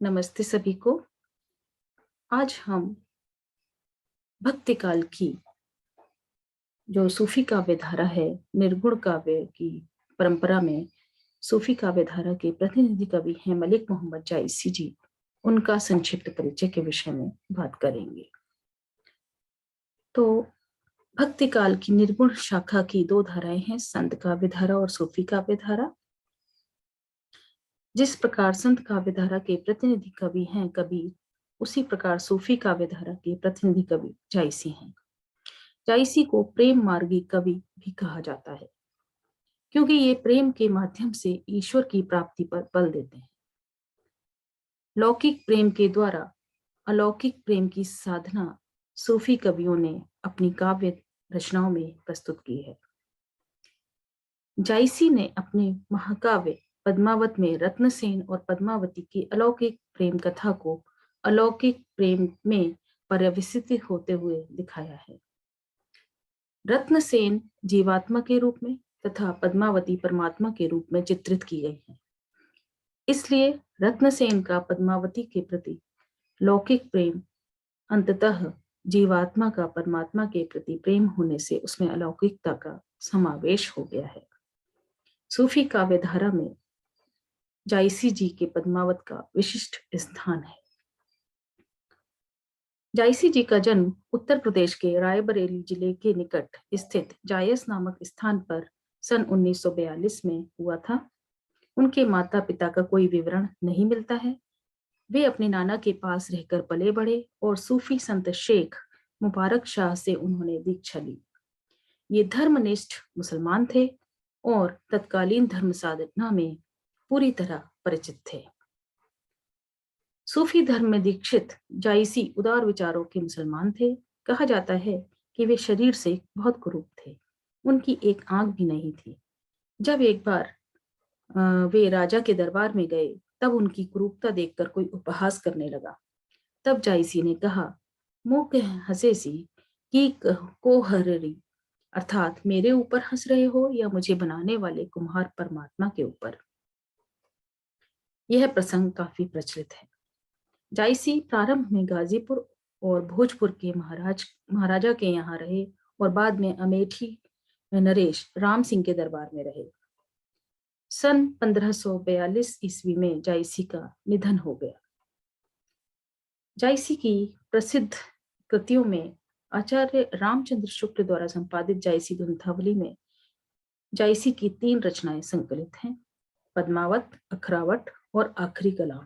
नमस्ते सभी को। आज हम भक्ति काल की जो सूफी काव्य धारा है, निर्गुण काव्य की परंपरा में सूफी काव्य धारा के प्रतिनिधि कवि हैं मलिक मोहम्मद जायसी जी। उनका संक्षिप्त परिचय के विषय में बात करेंगे। तो भक्ति काल की निर्गुण शाखा की दो धाराएं हैं, संत काव्य धारा और सूफी काव्य धारा। जिस प्रकार संत काव्य धारा के प्रतिनिधि कवि हैं कबीर, उसी प्रकार सूफी काव्य धारा के प्रतिनिधि कवि जायसी हैं। जायसी को प्रेम मार्गी कवि भी कहा जाता है, क्योंकि ये प्रेम के माध्यम से ईश्वर की प्राप्ति पर बल देते हैं। लौकिक प्रेम के द्वारा अलौकिक प्रेम की साधना सूफी कवियों ने अपनी काव्य रचनाओं में प्रस्तुत की है। जायसी ने अपने महाकाव्य पद्मावत में रत्नसेन और पद्मावती की अलौकिक प्रेम कथा को अलौकिक प्रेम में पर्यवसित होते हुए दिखाया है। रत्नसेन जीवात्मा के रूप में तथा पद्मावती परमात्मा के रूप में चित्रित की गई है। इसलिए रत्नसेन का पद्मावती के प्रति लौकिक प्रेम अंततः जीवात्मा का परमात्मा के प्रति प्रेम होने से उसमें अलौकिकता का समावेश हो गया है। सूफी काव्य धारा में जायसी जी के पद्मावत का विशिष्ट स्थान है। जायसी जी का जन्म उत्तर प्रदेश के रायबरेली जिले के निकट स्थित जायस नामक स्थान पर सन 1942 में हुआ था। उनके माता पिता का कोई विवरण नहीं मिलता है। वे अपने नाना के पास रहकर पले बढ़े और सूफी संत शेख मुबारक शाह से उन्होंने दीक्षा ली। ये धर्मनिष्ठ मुसलमान थे और तत्कालीन धर्म साधना में पूरी तरह परिचित थे। सूफी धर्म में दीक्षित जायसी उदार विचारों के मुसलमान थे। कहा जाता है कि वे शरीर से बहुत कुरूप थे। उनकी एक आंख भी नहीं थी। जब एक बार वे राजा के दरबार में गए, तब उनकी कुरूपता देखकर कोई उपहास करने लगा। तब जायसी ने कहा, मुंह हंसे सी की को हररी, अर्थात मेरे ऊपर हंस रहे हो या मुझे बनाने वाले कुम्हार परमात्मा के ऊपर। यह प्रसंग काफी प्रचलित है। जायसी प्रारंभ में गाजीपुर और भोजपुर के महाराजा के यहाँ रहे और बाद में अमेठी में नरेश राम सिंह के दरबार में रहे। सन 1542 ईस्वी में जायसी का निधन हो गया। जायसी की प्रसिद्ध कृतियों में आचार्य रामचंद्र शुक्ल द्वारा संपादित जायसी ग्रंथावली में जायसी की 3 रचनाएं संकलित हैं, पद्मावत, अखरावट और आखिरी कलाम।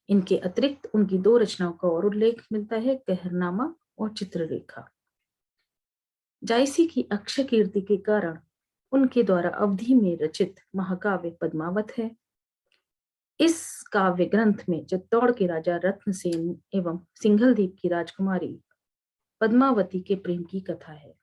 इनके अतिरिक्त उनकी 2 रचनाओं का और उल्लेख मिलता है, कहरनामा और चित्ररेखा। जायसी की अक्षय कीर्ति के कारण उनके द्वारा अवधि में रचित महाकाव्य पद्मावत है। इस काव्य ग्रंथ में चित्तौड़ के राजा रत्नसेन एवं सिंघलदीप की राजकुमारी पद्मावती के प्रेम की कथा है।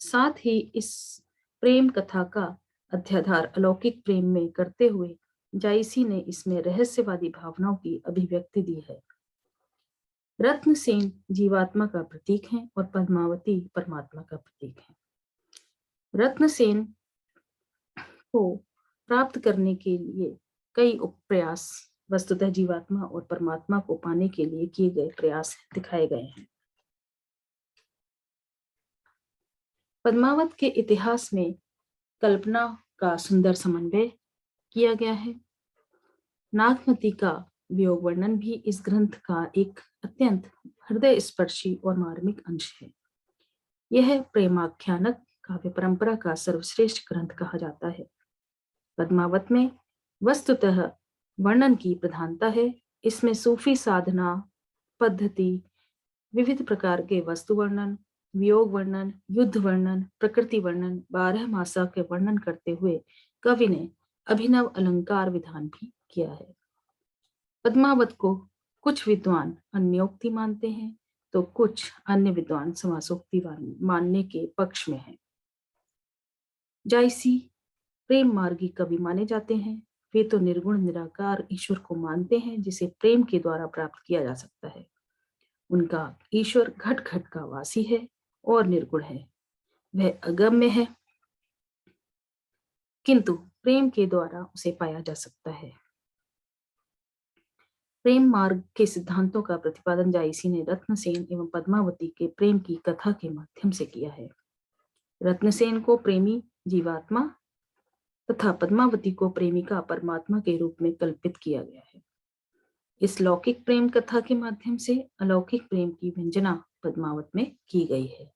साथ ही इस प्रेम कथा का अध्याधार अलौकिक प्रेम में करते हुए जायसी ने इसमें रहस्यवादी भावनाओं की अभिव्यक्ति दी है। रत्नसेन जीवात्मा का प्रतीक है और पद्मावती परमात्मा का प्रतीक है। रत्नसेन को प्राप्त करने के लिए कई प्रयास वस्तुतः जीवात्मा और परमात्मा को पाने के लिए किए गए प्रयास दिखाए गए हैं। पद्मावत के इतिहास में कल्पना का सुंदर समन्वय किया गया है। नागमती का वियोग वर्णन भी इस ग्रंथ का एक अत्यंत हृदय स्पर्शी और मार्मिक अंश है। यह प्रेमाख्यानक काव्य परंपरा का सर्वश्रेष्ठ ग्रंथ कहा जाता है। पद्मावत में वस्तुतः वर्णन की प्रधानता है। इसमें सूफी साधना पद्धति, विविध प्रकार के वस्तु वर्णन, वियोग वर्णन, युद्ध वर्णन, प्रकृति वर्णन, 12 मासा के वर्णन करते हुए कवि ने अभिनव अलंकार विधान भी किया है। पद्मावत को कुछ विद्वान अन्योक्ति मानते हैं तो कुछ अन्य विद्वान समासोक्ति मानने के पक्ष में हैं। जायसी प्रेम मार्गी कवि माने जाते हैं। वे तो निर्गुण निराकार ईश्वर को मानते हैं जिसे प्रेम के द्वारा प्राप्त किया जा सकता है। उनका ईश्वर घट घट का वासी है और निर्गुण है। वह अगम्य है, किंतु प्रेम के द्वारा उसे पाया जा सकता है। प्रेम मार्ग के सिद्धांतों का प्रतिपादन जायसी ने रत्नसेन एवं पद्मावती के प्रेम की कथा के माध्यम से किया है। रत्नसेन को प्रेमी जीवात्मा तथा पद्मावती को प्रेमिका परमात्मा के रूप में कल्पित किया गया है। इस लौकिक प्रेम कथा के माध्यम से अलौकिक प्रेम की व्यंजना पद्मावत में की गई है।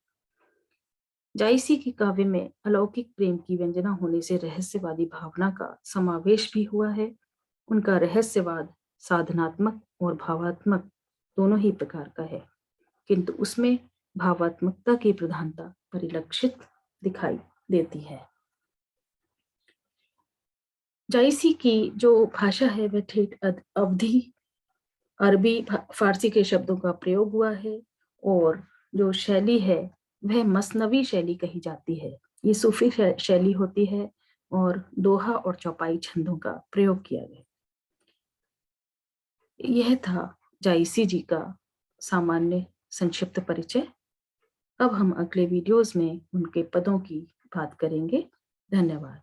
जायसी के काव्य में अलौकिक प्रेम की व्यंजना होने से रहस्यवादी भावना का समावेश भी हुआ है। उनका रहस्यवाद साधनात्मक और भावात्मक दोनों ही प्रकार का है, किंतु उसमें भावात्मकता की प्रधानता परिलक्षित दिखाई देती है। जायसी की जो भाषा है वह ठेठ अवधी अरबी फारसी के शब्दों का प्रयोग हुआ है, और जो शैली है वह मसनवी शैली कही जाती है। ये सूफी शैली होती है और दोहा और चौपाई छंदों का प्रयोग किया गया। यह था जायसी जी का सामान्य संक्षिप्त परिचय। अब हम अगले वीडियोस में उनके पदों की बात करेंगे। धन्यवाद।